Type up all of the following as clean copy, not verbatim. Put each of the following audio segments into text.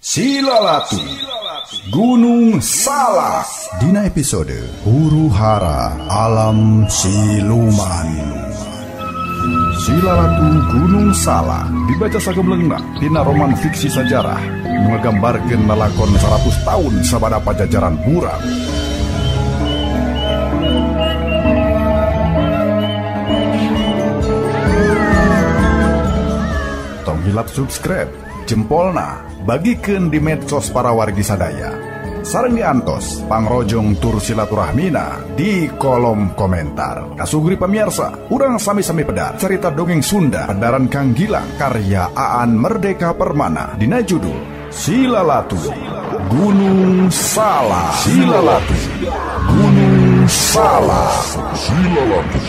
Silalatu Gunung Salak dina episode Huru-hara Alam Siluman. Silalatu Gunung Salak dibaca sageblengna dina roman fiksi sajarah menggambarkeun lalakon 100 tahun sabada pajajaran Burak. Tong hilap subscribe jempolna bagikeun di medsos para wargi sadaya. Sareng diantos pangrojong tur silaturahmina di kolom komentar. Kasugri pamirsa, urang sami-sami pedar cerita dongeng Sunda Pedaran Kang Gilang karya Aan Merdeka Permana dina judul Silalatu Gunung Salak. Silalatu Gunung Salak. Silalatu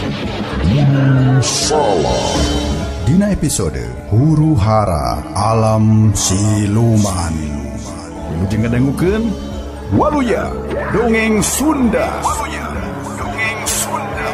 Gunung Salak dina episode Huru-hara Alam Siluman. Jeung ngadangukeun Waluya Dongeng Sunda. Waluya Dongeng Sunda.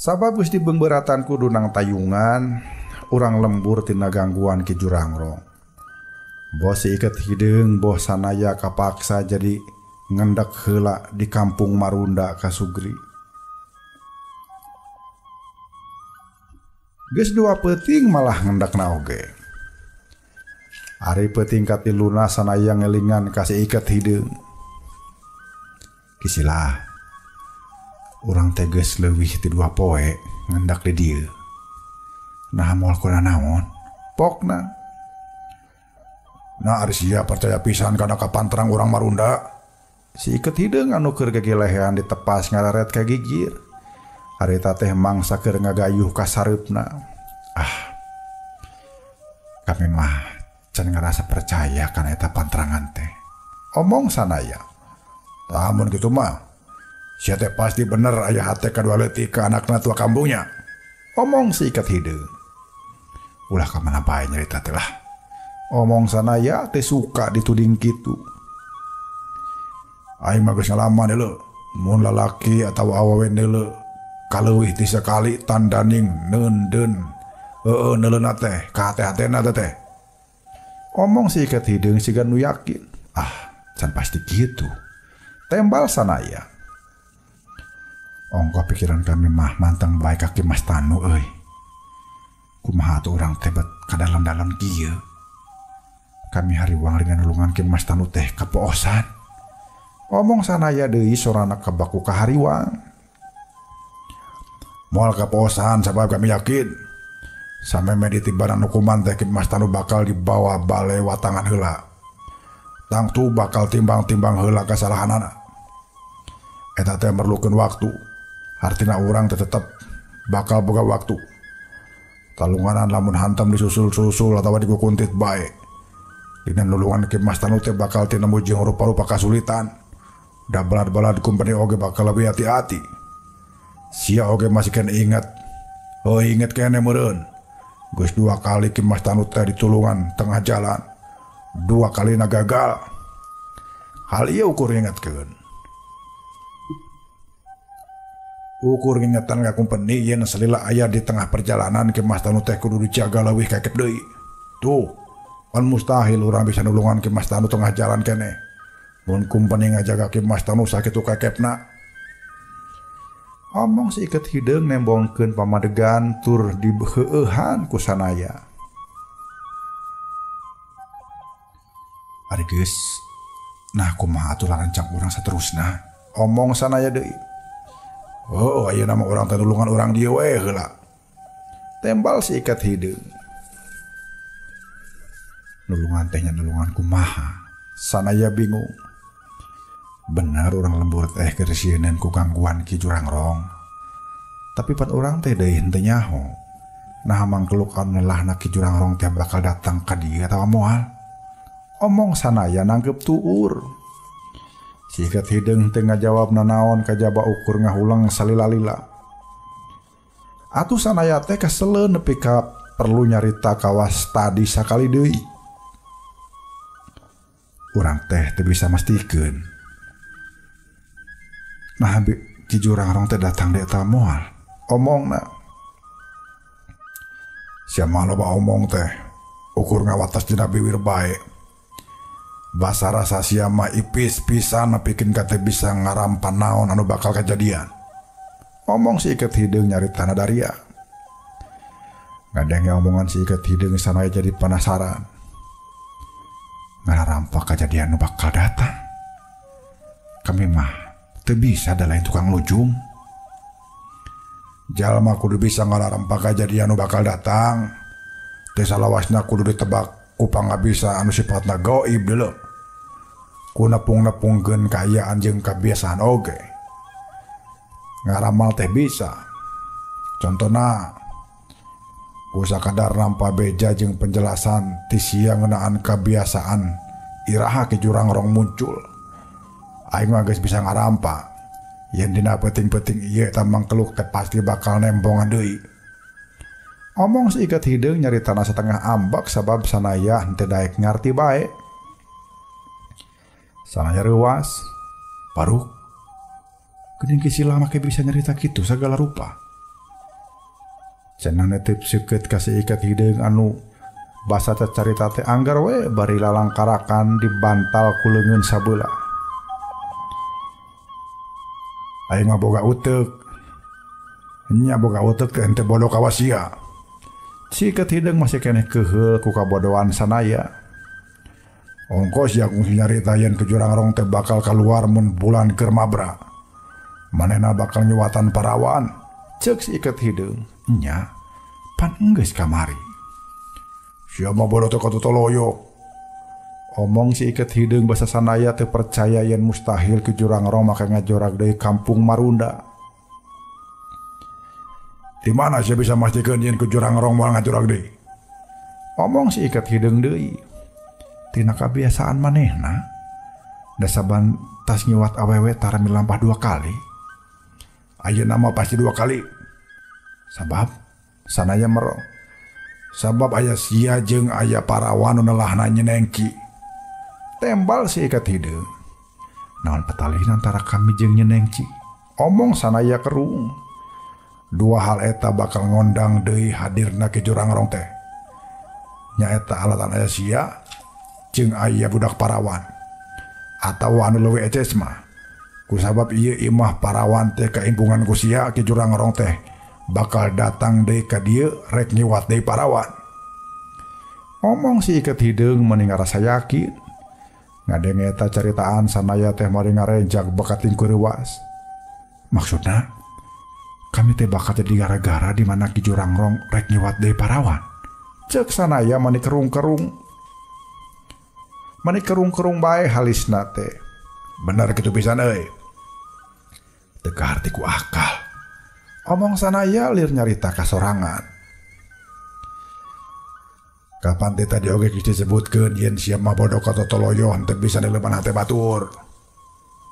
Sabab geus dibemberatan kudu nang tayungan, urang lembur tina gangguan Ki Jurangrong. Bos iket hideung boh sanaya kapaksa jadi ngendek heula di kampung Marunda Kasugri. Geus dua peuting malah ngendekna oge. Ari peuting katiluna sanaya ngelingan kasih iket hideung. Kisilah urang teges leuwih ti 2 poe ngendak di dieu. Nah moal kuna naon? Pokna. Nah ari sia percaya pisan kana kapanterang urang Marunda. Si iket hideung anu keur gegilehean ditepas ngararet ka gigir. Harita teh mangsa keur ngagayuh ka sareupna. Kami mah can ngarasa percaya kana eta panterangan teh. Omong sanaya. Lamun kitu mah sia teh pasti bener aya hate kadua leutik ke anakna tua kampungnya. Omong si iket hideung. Ulah ka mana bae nyarita teh lah. Omong sanaya teh suka dituding kitu. Aing mah geus ngalaman deuleu, mun lalaki atawa awewe deuleu kaleuwih ti sakali tandaning neundeun. Neuleuna teh ka hate-hatena teh. Omong si iket hideung siga nu yakin. Can pasti kitu. Tembal sanaya. Ongko pikiran kami mah manteng bae kaki Mas Tanu euy. Kumaha atuh urang teh bet ka dalam-dalam kieu. Kami hariwang dengan nulungan Ki Mas Tanu teh kapoosan. Omong sanaya deui sorana kabaku ka hariwang. Moal kapoosan sabab kami yakin sameme ditibaran hukuman teh Ki Mas Tanu bakal dibawa bale watangan heula. Tangtu bakal timbang-timbang heula kasalahanana. Eta teh merlukeun waktu. Artina urang tetep bakal boga waktu. Talunganan lamun hantam disusul-susul atau dikukuntit bae. Dina nulungan Ki Mas Tanu teh bakal tinemu jeung rupa-rupa kasulitan. Da balad-balad kumpeni oge bakal lebih hati-hati. Sia oge masih kan ingat. Inget kene meureun. Geus 2 kali Ki Mas Tanu teh ditulungan tengah jalan. 2 kalina gagal. Hal ieu ukur ingatkeun. Ukur ngingetan ka kumpeni yen salila aya di tengah perjalanan Ki Mas Tanu teh kudu dijaga leuwih kakep deui. Tuh, pan mustahil urang bisa nulungan Ki Mas Tanu tengah jalan kene. Mun kumpeni ngajaga Ki Mas Tanu sakitu kakepna. Omong si iket hideung nembongkeun pamadegan tur dibeueuhan ku sanaya. Ari geus, nah kumaha atuh rancang urang saterusna? Omong sanaya deui. Aya nama orang teh nulungan urang dieu we heula. Tembal si iket hideung. Nulungan teh nya nulungan kumaha? Sanaya bingung. Bener urang lembur teh keur sieun ku gangguan Ki Jurangrong. Tapi pan urang teh deui henteu nyaho. Nah mangkeluk anu lelahna Ki Jurangrong teh bakal datang ka dieu atawa moal. Omong sanaya nangkep tuur. Sikat hidung tengah jawab nanaon kajaba ukur ngahulang salila-lila. Atuh sanaya teh kesele nepi ka perlu nyarita kawas tadi sakali deui. Urang teh teu bisa mastikeun. Nah Ki Jurang Rong teh datang di eta moal. Omongna. Sia mah loba omong teh. Ukur ngawatas dina bibir bae. Basa rasa sia mah ipis pisan nepikeun kate bisa ngarampan naon anu bakal kejadian. Omong si Iket Hidung nyari tanah daria. Ngadenge omongan si Iket Hidung sanaya jadi penasaran. Ngarampak kejadian anu bakal datang. Kami mah teu bisa da lain tukang lujung. Jalma kudu bisa ngarampak kejadian anu bakal datang. Teu salawasna kudu ditebak ku pangabisa anu sifatna gaib deuleu. Ku nepung-nepungkeun kaayaan jeung kabiasaan oge. Ngaramal teh bisa. Contona ku sakadar nampa beja jeung penjelasan ti sia ngeunaan kabiasaan iraha Ki Jurang Rong muncul. Aing mah geus bisa ngarampa. Yen dina peuting-peuting ieu eta mangkeluk teh pasti bakal nembongan deui. Omong si Iket Hidung nyari tanah setengah ambak sabab sanaya henteu daek ngarti bae. Sanaya reuwas, paruk. Geuning kisila make bisa nyarita kitu sagala rupa. Cenah netep seukeut ka si Iket Hidung anu basa carita teh anggar we bari lalangkarakan di bantal ku leungeun sabeula. Aing mah boga uteuk. Nya boga uteuk teh henteu bodoh ka wasia. Si Iket Hidung masih keneh keheul ku kabodohan sanaya. Ongkos yang nyarita yen Ki Jurang Rong teh bakal keluar mun bulan keur mabra. Manehna bakal nyuwatan parawan. Ceuk si Iket Hidung. Nya, pan enggeus kamari. Sia mah bodoh teh katutoloyo. Omong si Iket Hidung basa sanaya teu percaya yen mustahil Ki Jurang Rong make ngajorag deui kampung Marunda. Di mana saya bisa mastikeun yen Ki Jurang Rong moal ngajorag deui? Omong si Iket Hidung deui. Tina kabiasaan manehna, da saban tas nyiwat awewe tarami lampah 2 kali. Ayeuna mah pasti 2 kali. Sabab sanaya mero. Sabab aya sia jeung aya parawan nu nelahna nyenengki. Tembal si Iket Hidung. Naon patalihin antara kami jeung nyenengki? Omong sanaya kerung. 2 hal eta bakal ngondang deui hadirna Ki Jurang Rong teh. Nyaeta alatan aya sia jeung aya budak parawan. Atawa anu leuwih eces mah kusabab ieu imah parawan teh kaimpungan ku sia Ki Jurang Rong teh bakal datang deui ka dieu rek nyiwat deui parawan. Omong si Iket Hidung meuni ngarasa yakin. Ngadenge eta caritaan sanaya teh mari ngarenjak bakating ku reuwas. Maksudna kami teh bakal jadi gara-gara di mana Ki Jurang Rong rek nyiwat deui parawan. Ceuk sanaya mani kerung-kerung. Mani kerung-kerung bae halisna teh. Bener kitu pisan euy. Teu kaharti ku akal. Omong sanaya lir nyarita kasorangan. Kapan teh tadi oge geus disebutkeun yen sia mah bodoh katotoloyo henteu bisa dileuman hate batur.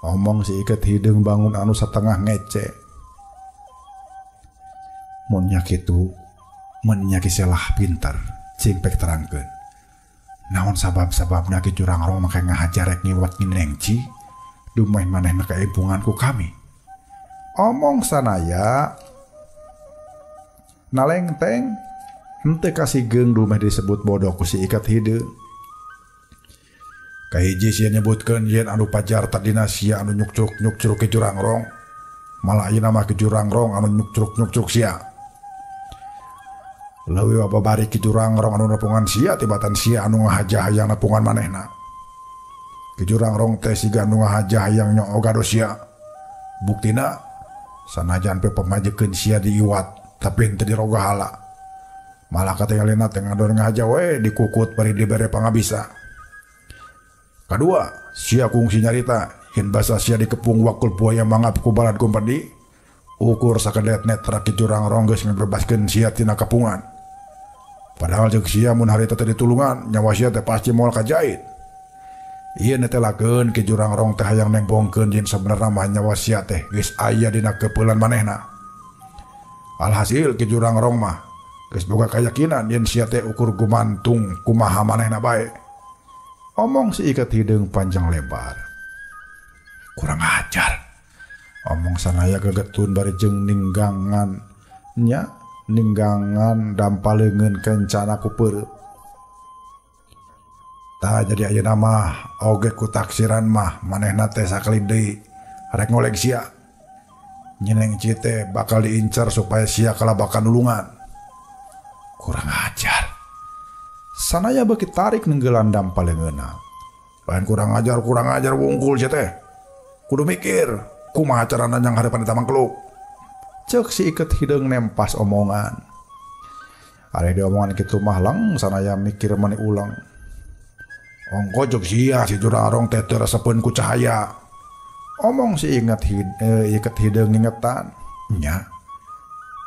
Omong si Iket Hidung bangun anu satengah ngece. Mun nya kitu, mun nya kiselah pinter, cing pek terangkeun. Naon sabab-sababna Ki Jurang Rong make ngahajar rek nyiwat nyenengci dumeh manehna kaimpungan ku kami. Omong sanaya nalengteng henteu kasigeung dumeh disebut bodoh ku si Iket Hidung. Kahiji sia nyebutkeun yen anu pajar tadina sia anu nyukcruk Ki Jurang Rong. Malah ieu nama Ki Jurang Rong anu nyukcruk sia. Leuwih babari Ki Jurang Rong anu nepungan sia tibatan sia anu ngahajah hayang nepungan manehna. Ki Jurang Rong teh siga anu ngahajah hayang nyong ogado sia. Buktina sanajan pe pemajekeun sia diiwat tapi henteu diroga hala. Malah katingalina teh ngadon ngahajah we dikukut bari dibere pangabisa. Kadua, sia kungsi nyarita yen basa sia dikepung wakul buaya mangap ku balad kumpedi. Ukur sakedet netra Ki Jurang Rong geus ngabebaskeun sia tina kepungan. Padahal jeung sia mun harita teh ditulungan nyawa sia teh pasti moal kajait. Ieu netelakeun ke jurang rong teh hayang nembongkeun yen sabenerna mah nyawa sia teh geus aya dina keupelan manehna. Alhasil ke jurang rong mah geus boga kayakinan yen sia teh ukur gumantung kumaha manehna bae. Omong si Iket Hideung panjang lebar. Kurang ajar. Omong sanaya gegetun bari jeung ninggangan nya ninggangan dampaleungeun kencana ku peureup. Tah jadi ayeuna mah oge ku taksiran mah manehna teh sakali deui rek ngolek sia. Nyeneng ci teh bakal diincar supaya sia kalabakan nulungan. Kurang ajar. Sanaya beuki tarik nenggelan dampaleungeunna. Lain kurang ajar wungkul sia teh. Kudu mikir kumaha carana nyang hareupan eta mangkluk. Ceuk si Iket Hideung nempas omongan. Are di omongan kitu mah lang sanaya mikir mani ulang. Ongko jog sia si jurang rong teh teu resepeun ku cahaya. Omong si Iket Hideung ngingetan. Nya,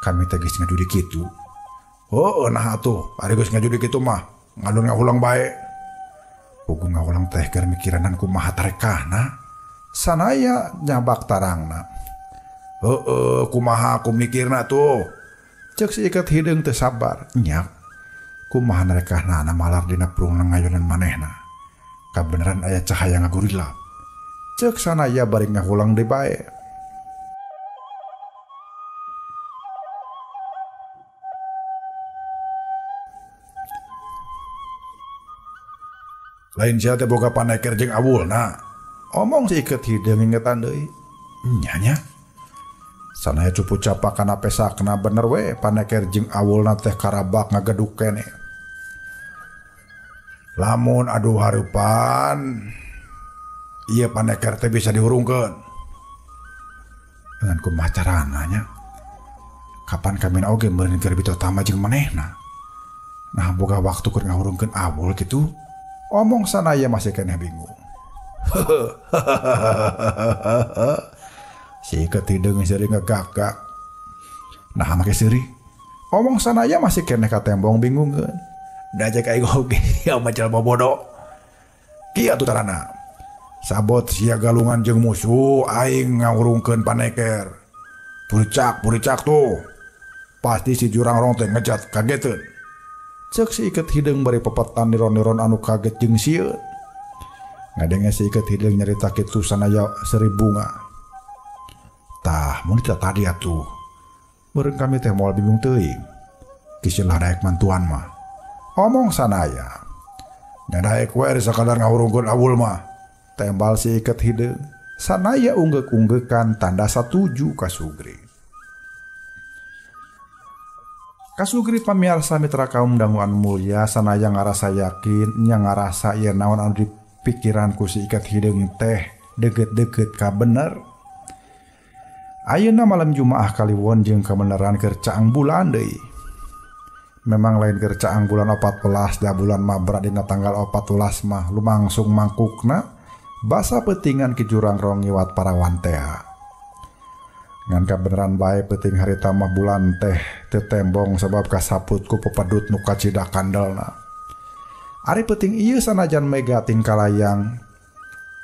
kami teh geus ngajudi kitu. Oh, nah atuh, ari geus ngajudi kitu mah, ngalun ngahulang bae. Pugu ngahulang teh keur mikiranan kumaha tarekahna. Sanaya nyabak tarangna. Heueuh, kumaha aku mikirna tuh. Ceuk si Iket Hideung teu sabar. Nya, kumaha narekahna malar dina prung ngayonan manehna. Kabeneran aya cahaya ngagurilap. Ceuk sanaya bari ngahulang deui bae. Lain sia teh boga paneker jeung awulna. Omong si Iket Hideung ngingetan deui. Nya nya. Sanaya cupu capa kana pesakna bener we paneker jeung awulna teh karabak ngageduk keneh. Lamun aduh hareupan ieu paneker teh bisa dihurungkeun. Dengan kumaha carana nya? Kapan kami oge meureun keur bitotama jeung manehna. Nah boga waktu keur ngahurungkeun awul kitu. Omong sanaya masih keneh bingung. Si Iket Hideung seuring ngegagak. Nah make seuri. Omong sanaya masih keneh katembong bingungkeun. Da cek aing oge ya macal bobodo. Kieu atuh carana. Sabot sia galungan jeung musuh aing ngahurungkeun paneker. Puricak tuh. Pasti si jurang rong teh ngejat kageteun. Ceuk si Iket Hideung bari pepetan niron-niron anu kaget jeung sieun. Ngadenge si Iket Hideung nyarita kitu sanaya seuri bunga. Tah mun kita tadi atuh. Meureun kami teh moal bingung teuing. Kisilah daek mantuan mah. Omong sanaya. Nyadaek we sakadar ngahurungkeun awul mah. Tembal si Iket Hideung. Sanaya unggek-unggekan tanda satuju ka Sugri. Kasugri pamiarsa mitra kaum danguan mulia sanaya ngarasa yakin nya ngarasa ieu naon anu dipikiran ku si Iket Hideung teh deukeut-deukeut ka bener. Ayeuna malam Jumaah Kaliwon jeung kebeneran keur caang bulan deui. Memang lain keur caang bulan 14 da bulan Mabra dina tanggal 14 mah lumangsung mangkukna basa peutingan ki jurang rong ngiwat parawan teh. Ngan kabeneran bae peuting harita mah bulan teh teu tembong sabab kasaput ku pepadut nu kacidak kandelna. Ari peuting ieu sanajan mega tingkalayang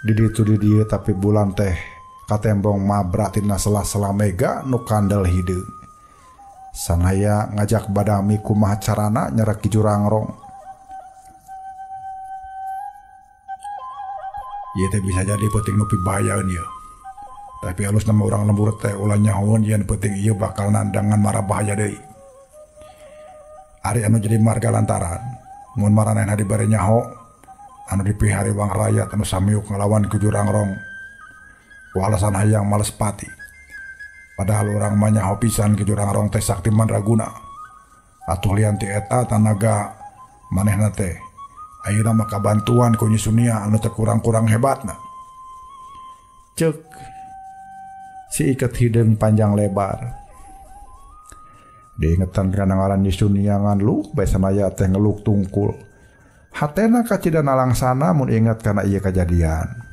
di dieu tapi bulan teh katembong Mabra tina sela-sela mega nu kandel hideung. Sanaya ngajak badami kumaha carana nyerek ki jurang rong. Ieu teh bisa jadi peuting nu pibayaeun ieu. Tapi alus nama urang lembur teh ulah nyahoon yen peuting ieu bakal nandangan mara bahaya deui. Ari anu jadi marga lantaran mun maranehna dibere nyaho anu dipihari wang rakyat anu samiuk ngelawan ku jurang rong. Ku alasan hayang males pati. Padahal orang mah nyaho pisan ki jurang rong teh sakti mandraguna. Atuh lian ti eta tanaga manehna teh ayeuna mah kabantuan ku Nyi Sunia anu teu kurang-kurang hebatna. Ceuk si Iket Hideung panjang lebar. Diingetan kana ngaran Nyi Sunia ngan lu bae sanaya teh ngeluk tungkul. Hatena kacidana langsana mun inget kana ieu kajadian.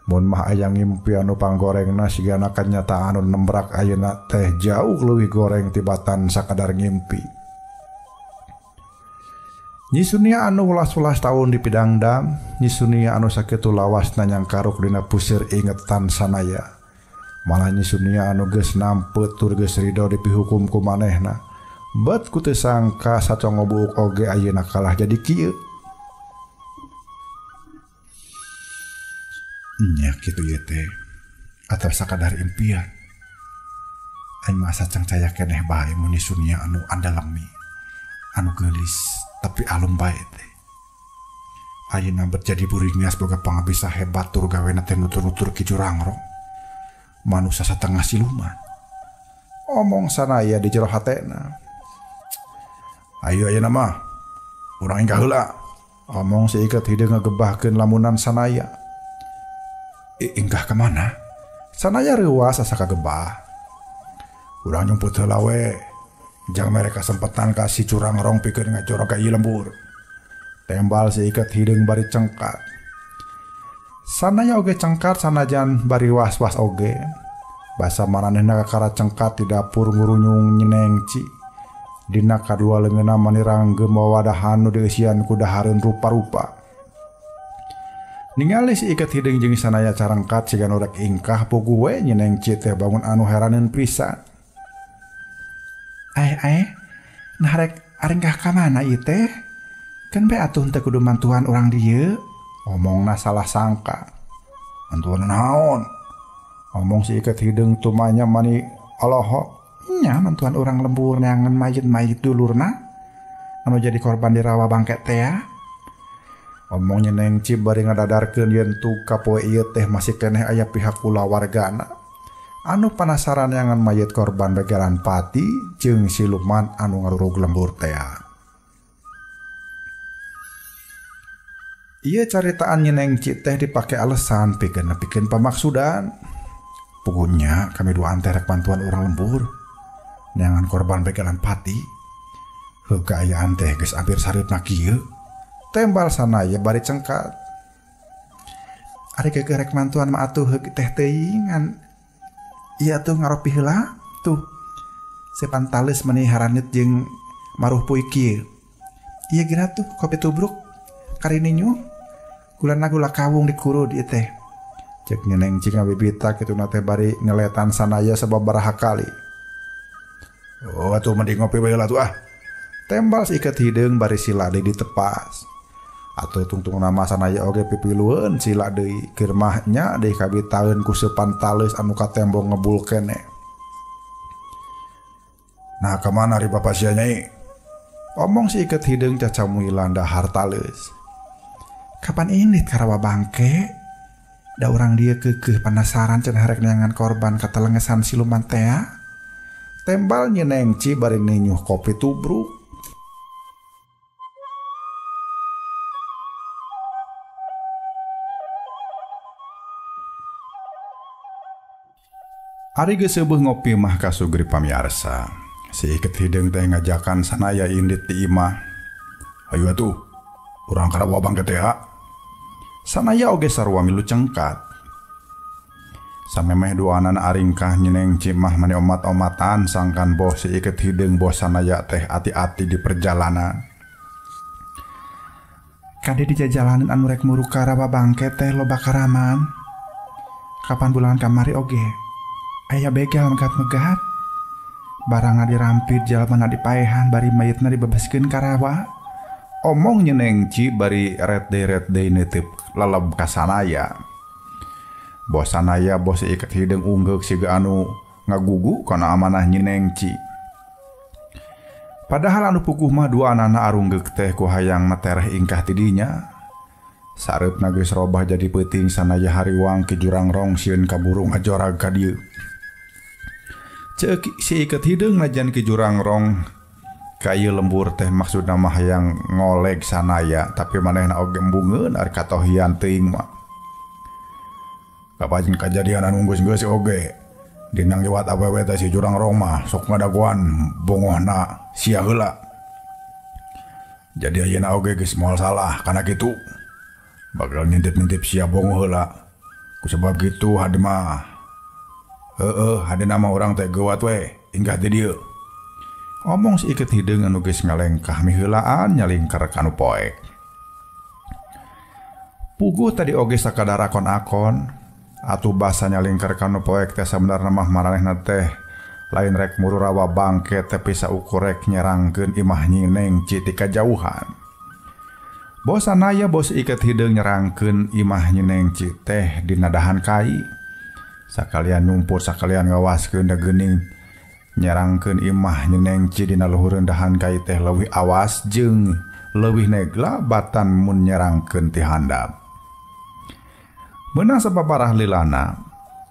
Mun mah aya ngimpi anu panggorengna sigana kanyataan anu nembrak ayeuna teh jauh leuwih goreng tibatan sakadar ngimpi. Nyi Sunia anu ulas-ulas tahun di Pidangdam, Nyi Sunia anu sakitu lawas nanyang karuk dina pusir ingetan sanaya. Malah Nyi Sunia anu geus nampet tur geus ridho dipihukum ku manehna. Bet ku teu sangka sacongo buuk oge ayeuna kalah jadi kieu. Nya kitu ieu teh atau sakadar impian. Aing masa cangcaya keneh bae mun Nyi Sunia anu andalemi, anu geulis tapi alum bae teh. Ayeuna berjadi buringas boga pangabisa hebat tur gawena teh nutur-nutur ki Jurangrong. Manusia satengah siluman. Omong sanaya di jero hatena. Ayo ayeuna mah urang ingkah heula. Omong si Iket hideung ngagebahkeun lamunan sanaya. Ingkah ka mana? Sanaya reuas asa kagebah. Urang nyumput heula we. Jang mere kasempetan ka si Jurangrong pikeun ngajoro ka ieu lembur. Tembal si Iket hideung bari cengkat. Sanaya oge cengkat sanajan bari was-was oge. Basa mananehna kakara cengkat di dapur ngurunyung Nyenengci. Dina kadua leungeunna maniranggeum wawadahan nu dieusian ku dahareun rupa-rupa. Ningali si Iket hideung jeung sanaya carengkat sigan urek ingkah puguh we Nyenengci teh bangun anu heraneun pisan. Nah rek aringkah ka mana ieu teh? Kan bae atuh teu kudu mantuan urang dieu. Omongna salah sangka. Mantuan naon? Omong si Iket hideung tumanya mani Allahok. Nya mantuan urang lembur neangan mayit-mayit dulurna anu jadi korban di rawa bangket teh. Omong Nyenengci bari ngadadarkeun yen tu kapoe ieu teh masih keneh aya pihak kulawargana anu penasaran neangan mayit korban begalan pati jeung siluman anu ngarurug lembur teh. Ieu caritaan Nyenengci teh dipake alesan pikeun pamaksudan. Puguhnya kami dua teh rek bantuan urang lembur neangan korban begalan pati. Heuh kaayaan teh geus hampir sareupna kieu. Tembal sanaya bari cengkat. Ari geugeuh rek mantuan mah atuh heuh teh teuing ngan ieu tuh ngaropi heula tuh. Sepan tales meuni haraneut jeung maruh puy kieu. Ieu geura tuh kopi tubruk karininyu. Gulana gula kawung dikurud ieu teh. Cek Nyenengci ngabibita kituna teh bari ngeletan sanaya sababaraha kali. Oh atuh mending ngopi bae lah tuh ah. Tembal si Iket hideung bari sila deui ditepas. Atuh tungtung nama sanaya oge pipilueun sila deui keur mah nya deui kabitaeun ku sepan tales anu ka tembok ngebul kene. Nah ka mana ri Bapak sia Nyai? Omong si Iket hideung cacamuilan dahar tales. Kapan ini karawa bangke? Da urang dia keukeuh penasaran cenah rek neangan korban katelengesan siluman teh. Tembal Nyenengci bari ninyuh kopi tubruk. Ari geus seubeung ngopi mah kasugri pamiarsa. Si Iket hideung teh ngajakan sanaya indit di imah. Hayu atuh, urang karawa bangke teh. Sanaya oge sarua milu cengkat. Samemeh duanan aringkah Nyenengci mah mani omat-omatan sangkan boh si Iket hideung boh sanaya teh ati-ati di perjalanan. Kade di jajalanan anu rek muru ka rawa bangke teh loba karaman. Kapan bulangan kamari oge aya begal megat-megat. Barangna dirampit jalmana dipaehan bari mayitna dibebaskeun ka rawa. Omong Nyenengci bari ret-deui neuteup leleb ka sanaya. Bos sanaya bos si Iket hideung unggeuk siga anu ngagugu kana amanah Nyenengci. Padahal anu puguh mah dua anana arunggeuk teh ku hayang matereh ingkah ti dinya. Sareupna geus robah jadi peuting sanaya hariwang ki Jurangrong sieun kaburu ngajorag ka dieu. Ceuk si Iket hideung najan ki Jurangrong ka ieu lembur teh maksudna mah hayang ngoleg sanaya tapi manehna oge embungeun ari katohian teuing mah. Kapajin kejadian anu geus-geus oge dinang liwat awewe teh si Jurangrong mah sok ngadaguan bongohna sia heula. Jadi ayeuna oge geus moal salah kana kitu. Bakal nintip-nintip sia bongo heula. Kusabab kitu hade mah hadena mah urang teh geuwat we inggah di dieu. Omong si iket hidung anu geus ngalengkah miheulaan nyalingker kanu poek. Puguh tadi oge sakadar akon-akon, atuh basa nyalingker kanu poek teh sabenerna mah maranehna teh lain rek muru rawa bangke tapi saukur rek nyerangkeun imah Nyinengci ti kajauhan. Bosanaya bos iket hidung nyerangkeun imah Nyinengci teh dina dahan kai. Sakalian numpur sakalian ngawaskeun da geuning nyerangkeun imah Nyinengci dina luhureun dahan kai teh leuwih awas jeung leuwih negla batan mun nyerangkeun ti handap. Meunang sapaparah lilana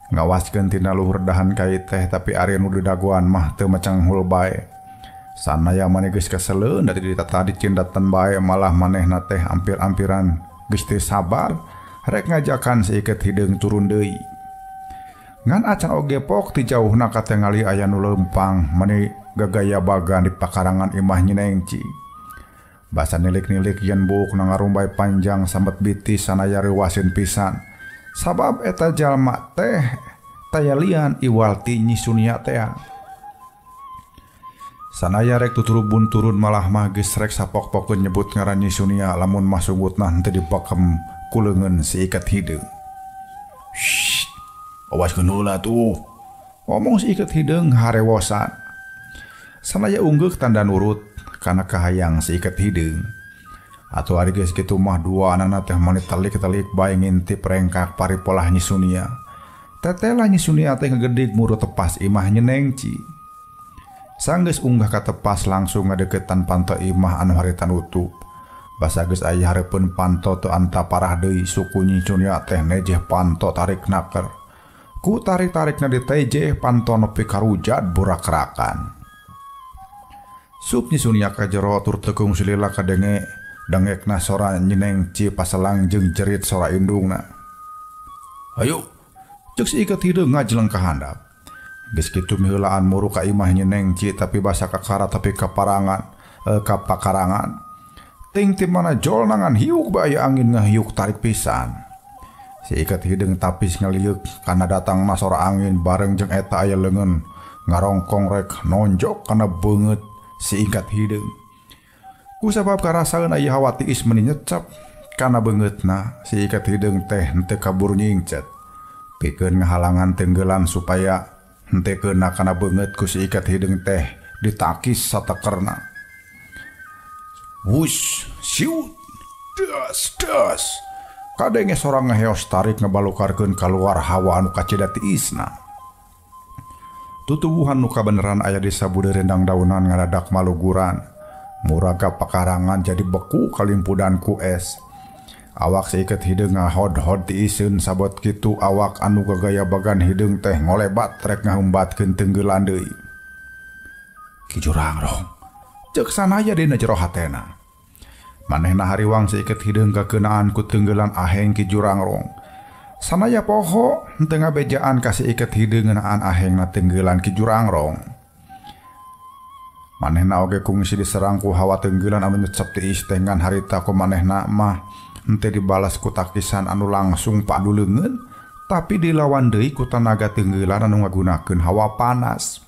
ngawaskeun tina luhur dahan kai teh tapi ari nu didagoan mah teu macanghul bae. Sanaya maneh geus kaseleun da ditata dicindatan bae malah manehna teh ampir-ampiran geus teu sabar rek ngajakan si iket hidung turun deui. Ngan acan oge pok ti jauhna katengali aya nu leumpang maneh gagaya bagan di pakarangan imah Nyinengci. Basa nilik-nilik yen buuk na ngarumbay panjang sambat bitis sanaya reuwaseun pisan. Sabab eta jalma teh taya lian iwalti Nyi Sunia teh. Sanaya rek tuturubun turun malah mah geus rek sapok-pokkeun nyebut ngaran Nyi Sunia lamun mah sungutna henteu dipakem ku leungeun si iket hidung. Shh, awaskeun heula tuh. Ngomong si iket hidung harewosan. Sanaya unggeuh tanda nurut kana kahayang si iket hidung. Atau ari geus kitu mah dua anana teh maneh telik-telik bae ngintip rengkak paripolah Nyi Sunia. Tetela Nyi Sunia teh ngegedig muru tepas imah Nyinengci. Sanggeus unggah ka tepas langsung ngadeukeutan panto imah anu harita nutup. Basa geus aya hareupeun panto teu anta parah deui suku Nyi Sunia teh nejeh panto tarik naker. Ku tarik-tarikna ditejeh panto nepi karujat burak-rakan. Sup Nyi Sunia ka jero tur tekung silila kadenge dangekna sora Nyinengci paselang jeung jerit sora indungna. Hayu, ceuk si iket hidung ngajeleng ka handap. Geus kitu miheulaan muru ka imah Nyinengci tapi basa kakara tapi ka pakarangan. Ting ti mana jol nangan hiuk bae angin ngahiuk tarik pisan. Si iket hidung tapis ngaliuk kana datangna sora angin bareng jeung eta aya leungeun ngarongkong rek nonjok kana beungeut si iket hidung. Kusabab karasaeun aya hawa tiis meuni nyecep kana beungeutna si iket hidung teh henteu kabur nyingcet. Pikeun ngahalangan tenggelan supaya henteu keuna kana beungeut ku si iket hidung teh ditakis satekerna. Wush, siut, das. Kadenge sorang ngaheos tarik ngabalukarkeun kaluar hawa anu kacida tiisna. Tutuwuhan nu kabeneran aya di sabudeureuh daunan ngadadak maluguran. Muraga pakarangan jadi beku kalimpudan ku es. Awak si iket hidung ngahod-hod tiiseun sabot kitu awak anu gagaya bagan hidung teh ngolebat rek ngahumbatkeun tenggelan deui. Ki Jurangrong, ceuk sanaya dina jero hatena. Manehna hariwang si iket hidung kakeunaan ku tenggelan aheng Ki Jurangrong. Sanaya poho henteu ngabejaan ka si iket hidung ngeunaan ahengna tenggelan Ki Jurangrong. Manehna oge kungsi diserang ku hawa tenggelan anu nyecep tiis teh ngan harita ku manehna mah henteu dibalas ku takisan anu langsung padu leungeun tapi dilawan deui ku tanaga tenggelan anu ngagunakeun hawa panas.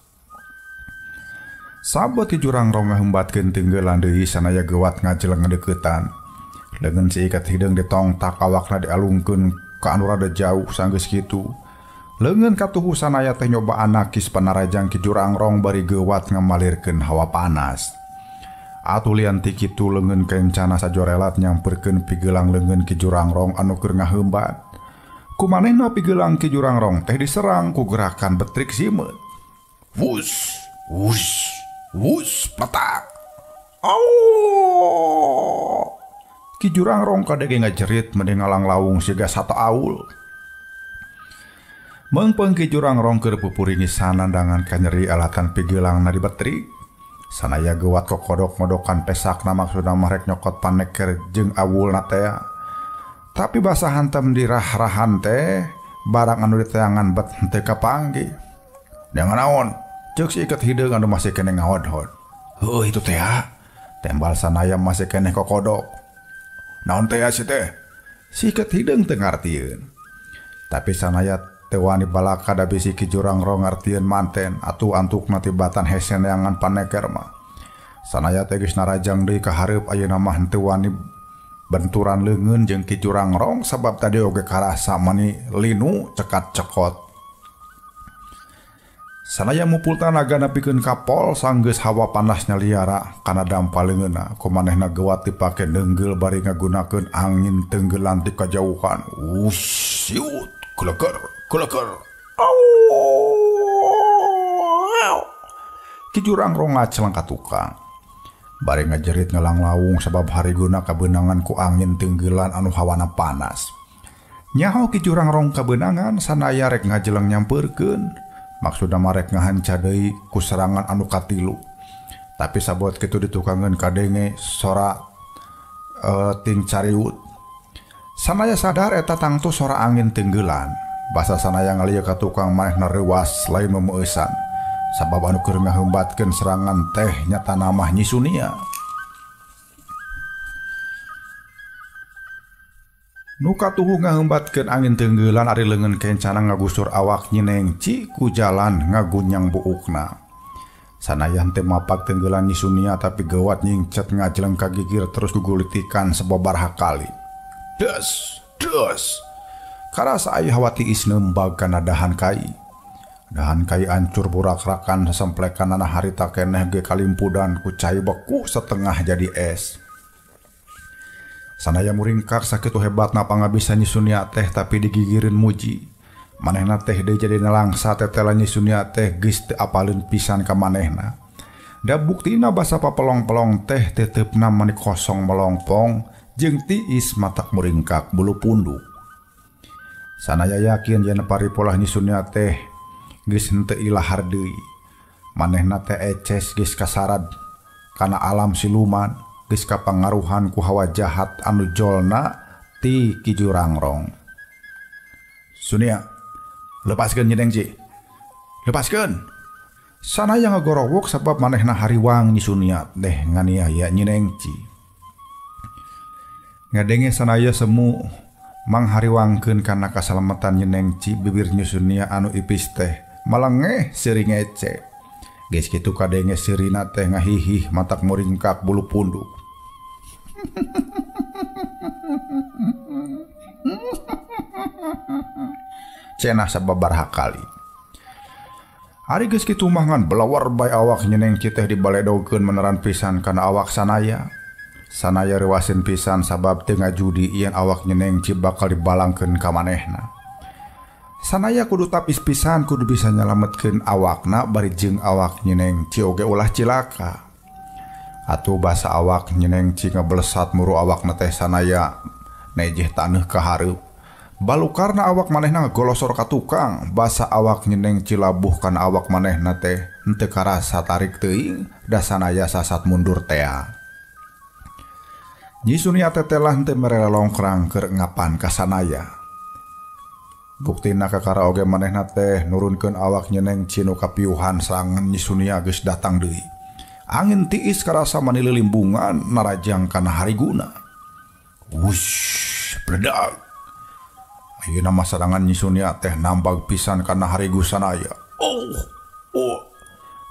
Sabot Ki Jurangrong ngahumbatkeun tenggelan deui sanaya geuwat ngajeleng ngadeuketan. Leungeun si iket hidung ditongtak awakna dialungkeun ka anu rada jauh sanggeus kitu. Leungeun katuhu sanaya teh nyoba anakis panarajang Ki Jurangrong bari geuwat ngamalirkeun hawa panas. Atulian ti kitu leungeun kencana sajorelat nyamperkeun pigelang leungeun Ki Jurangrong anu keur ngaheumbat. Kumanehna pigelang Ki Jurangrong teh diserang ku gerakan betrik simeut. Wus, wus, wus, petak. Au! Ki Jurangrong kadege ngajerit mende ngalang lawung siga sata aul. Mengpeung Ki Jurangrong keur pupuringi sanandangan kanyeri alatan pigeulangna di betrik. Sanaya geuwat kokodok ngodokan pesakna maksudna mah rek nyokot paneker jeung awulna teh. Tapi basa hantem dirah-rahan teh barang anu diteangan bet henteu kapanggih. Dengan naon? Ceuk si iket hidung anu masih keneh ngahod-hod. Heuh itu teh. Tembal sanaya masih keneh kokodok. Naon teh si teh? Si iket hidung teu ngartieun. Tapi sanaya tewani balaka da bisi Ki Jurangrong ngartieun manten atuh antukna tibatan hese neangan paneker mah. Sanaya teh geus narajang deui ka hareup ayeuna mah henteu wani benturan leungeun jeung Ki Jurangrong sabab tadi oge karasa mani linu cekat cekot. Sanaya mupulta nagana pikeun kapol sanggeus hawa panasnya liara kana dampa leungeunna kumanehna geuwat dipake neunggel bari ngagunakeun angin tenggelan ti kajauhan. Siut kuleker Ki Jurangrong ngaceleng ka tukang bari ngajerit ngelang lawung sabab hariguna kabeunangan ku angin tenggelan anu hawana panas. Nyaho Ki Jurangrong kabeunangan sanaya rek ngajeleng nyampeurkeun maksudna marek ngahanca deui ku serangan anu katilu. Tapi sabot kitu ditukangeun kadenge sora ting cariut. Sanaya sadar eta tangtu sora angin tenggelan. Basa sanaya ngalieu ka tukang manehna reuas lain memeusan. Sabab anu keur ngaheumbatkeun serangan teh nyata namah Nyi Sunia. Nu katuhu ngaheumbatkeun angin tenggelan ari leungeun kencana ngagusur awak Nyi Nengci ku jalan ngagunyang buukna. Sanaya teu mapak tenggelan Nyi Sunia tapi geuwat nyingcet ngajeleng ka gigir terus gugulitikan sababaraha kali. Des. Karasa aya hawa tiis nembag kana dahan kai. Dahan kai ancur burak-rakan semplekanana harita keneh ge kalimpudan ku cai beku setengah jadi es. Sanaya muringkak sakitu hebatna pangabisa Nyi Sunia teh tapi digigireun muji. Manehna teh deui jadi nalangsa tetelan Nyi Sunia teh geus teu apaleun pisan ka manehna. Da buktina basa papelong-pelong teh teteupna mani kosong melongpong jeung tiis matak muringkak bulu punduk. Sanaya yakin yen paripolah Nyi Sunia teh geus henteu ilahar deui. Manehna teh eces geus kasarad kana alam siluman, geus kapangaruhan ku hawa jahat anu jolna ti Ki Jurangrong. Sunia, lepaskeun Nyi Nengci. Lepaskeun. Sanaya ngagorowok sabab manehna hariwang Nyi Sunia teh nganiaya Nyi Nengci. Ngadenge sanaya semu manghariwangkeun kana kasalamatan Nyi Nengci bibir Nyi Sunia anu ipis teh malengeh seuring ngece. Geus kitu kadenge sirina teh ngahihih matak muringkak bulu punduk. Cenah sababaraha kali. Ari geus kitu mah ngan belawar bae awak Nyi Nengci teh dibaledogkeun meneran pisan kana awak sanaya. Sanaya rewasin pisan sabab teu ngajudi yen awak Nyi Nengci bakal dibalangkeun ka manehna. Sanaya kudu tapis pisan kudu bisa nyalametkeun awakna bari jeung awak Nyi Nengci oge ulah cilaka. Atuh basa awak Nyi Nengci ngablesat muru awakna teh sanaya nejeh taneuh ka hareup. Balukarna awak manehna ngagolosor ka tukang, basa awak Nyi Nengci labuh kana awak manehna teh henteu karasa tarik teuing da sanaya sasat mundur tea. Nyi Sunia teh telah henteu merela longkrang keur ngapan ka sanaya. Buktina kakara oge manehna teh nurunkeun awak Nyi Nengci nu kapiuhan serangan Nyi Sunia geus datang deui. Angin tiis karasa mani lilimbungan narajang kana hariguna. Wush, bledag. Ayeuna mah serangan Nyi Sunia teh nambag pisan kana harigu sanaya.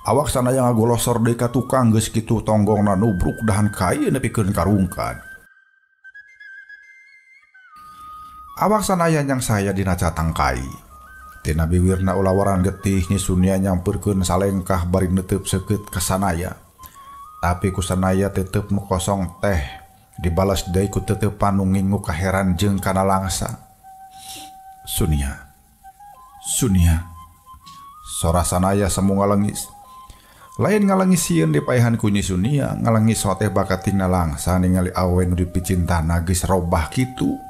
Awak sanaya ngagolosor deui ka tukang geus kitu tonggongna nubruk dahan kai nepikeun karungkan. Awak sanaya nyang saya dina catang kai. Tina biwirna ulawaran getih Nyi Sunia nyampeurkeun salengkah bari neuteub seukeut ka sanaya. Tapi ku sanaya tetep nu kosong teh dibalas deui ku teteupan nu ngingu kaheran jeung kana langsa. Sunia. Sora sanaya semu ngalengis. Lain ngalengis sieun dipaehan ku Nyi Sunia, ngalengis teh bakatingna langsa ningali awen nu dipicintana geus robah kitu.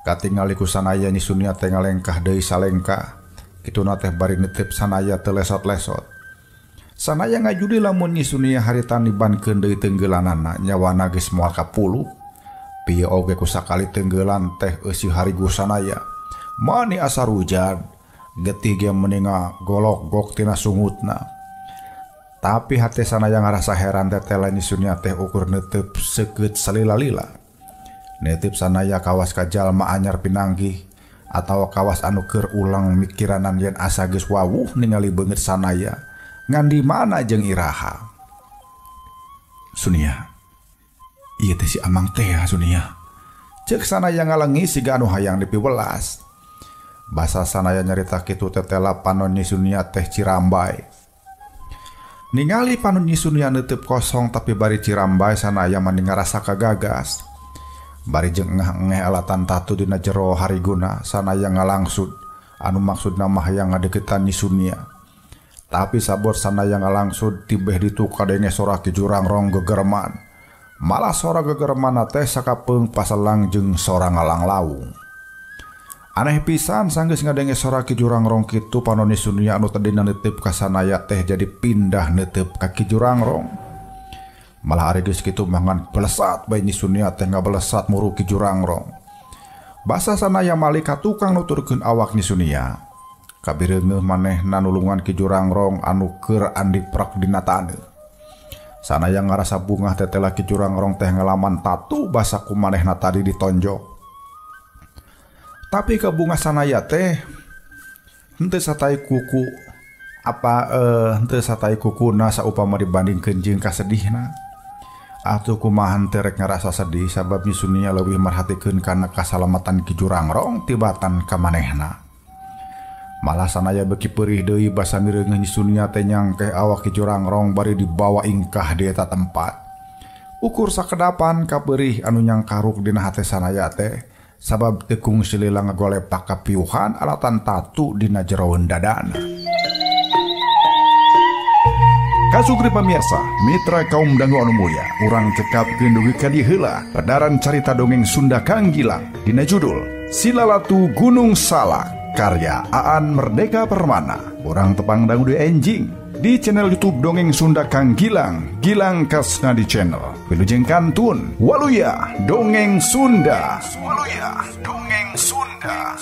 Katingali ku sanaya Nyi Sunia teh ngalengkah deui salengkah. Kituna teh bari neuteub sanaya teu lesot-lesot. Sanaya ngajudi lamun Nyi Sunia harita nibankeun deui tenggelanana nyawana geus moal ka 10. Pieu oge ku sakali tenggelan teh eusi harigu sanaya. Mani asar hujan, getih ge meninga golok-gok tina sungutna. Tapi hate sanaya ngarasa heran tetelan Nyi Sunia teh ukur neuteub seukeut salila-lila. Netip sanaya kawas ka jalma anyar pinanggih atau kawas anu keur ulang mikiranan yen asa geus wawuh ningali beungeut sanaya ngan di mana jeung iraha. Sunia, ieu teh si Amang teh ya Sunia. Ceuk sanaya ngalengi siga anu hayang dipiwelas. Basa sanaya nyarita kitu teh tela panon Nyi Sunia teh Cirambai. Ningali panon Nyi Sunia neuteub kosong tapi bari Cirambai sanaya mani ngarasa kagagas. Bari jeung engeh-engeh alatan tatu dina jero hariguna sanaya ngalangsud anu maksudna mah hayang ngadeukeutan Nyi Sunia. Tapi sabor sanaya ngalangsud tibeh ditu kadenge sora Ki Jurangrong gegerman. Malah sora gegerman teh sakapeung pasalang jeung sora ngalang lawung. Aneh pisan sanggeus ngadenge sora Ki Jurangrong kitu panon Nyi Sunia anu tadina neuteub ka sanaya teh jadi pindah neuteub ka Ki Jurangrong. Malah ari geus kitu mangan belesat bae Nyi Sunia teh ngabelesat muru Ki Jurangrong. Basa sanaya malika tukang nuturkeun awak Nyi Sunia. Kabireungeuh manehna nulungan Ki Jurangrong anu keur andiprak dina taneuh. Sanaya ngarasa bungah tetela Ki Jurangrong teh ngalaman tatu basa ku manehna tadi ditonjok. Tapi kabungah sanaya teh henteu satai kuku henteu satai kukuna saupama dibandingkeun jeung kasedihna. Atuh kumaha teh rek ngarasa sedih sabab Nyi Sunia leuwih marhatikeun kana kasalamatan Ki Jurangrong tibatan ka manehna. Malah sanaya beuki peurih deui basa mireungeun Nyi Sunia teh nyangkeh awak Ki Jurangrong bari dibawa ingkah di eta tempat. Ukur sakedapan kapeurih anu nyangkaruk dina hate sanaya teh sabab teu kungsi lila ngagolepak kapiuhan alatan tatu dina jeroeun dadana. Kasugri pamirsa, mitra kaum dangu anu mulia, urang cekapkeun dugi ka dieu heula edaran carita dongeng Sunda Kang Gilang dina judul Silalatu Gunung Salak karya Aan Merdeka Permana. Urang tepang dangu di enjing di channel YouTube Dongeng Sunda Kang Gilang, Gilang Kasna di channel. Wilujeng kantun Waluya Dongeng Sunda. Waluya Dongeng Sunda.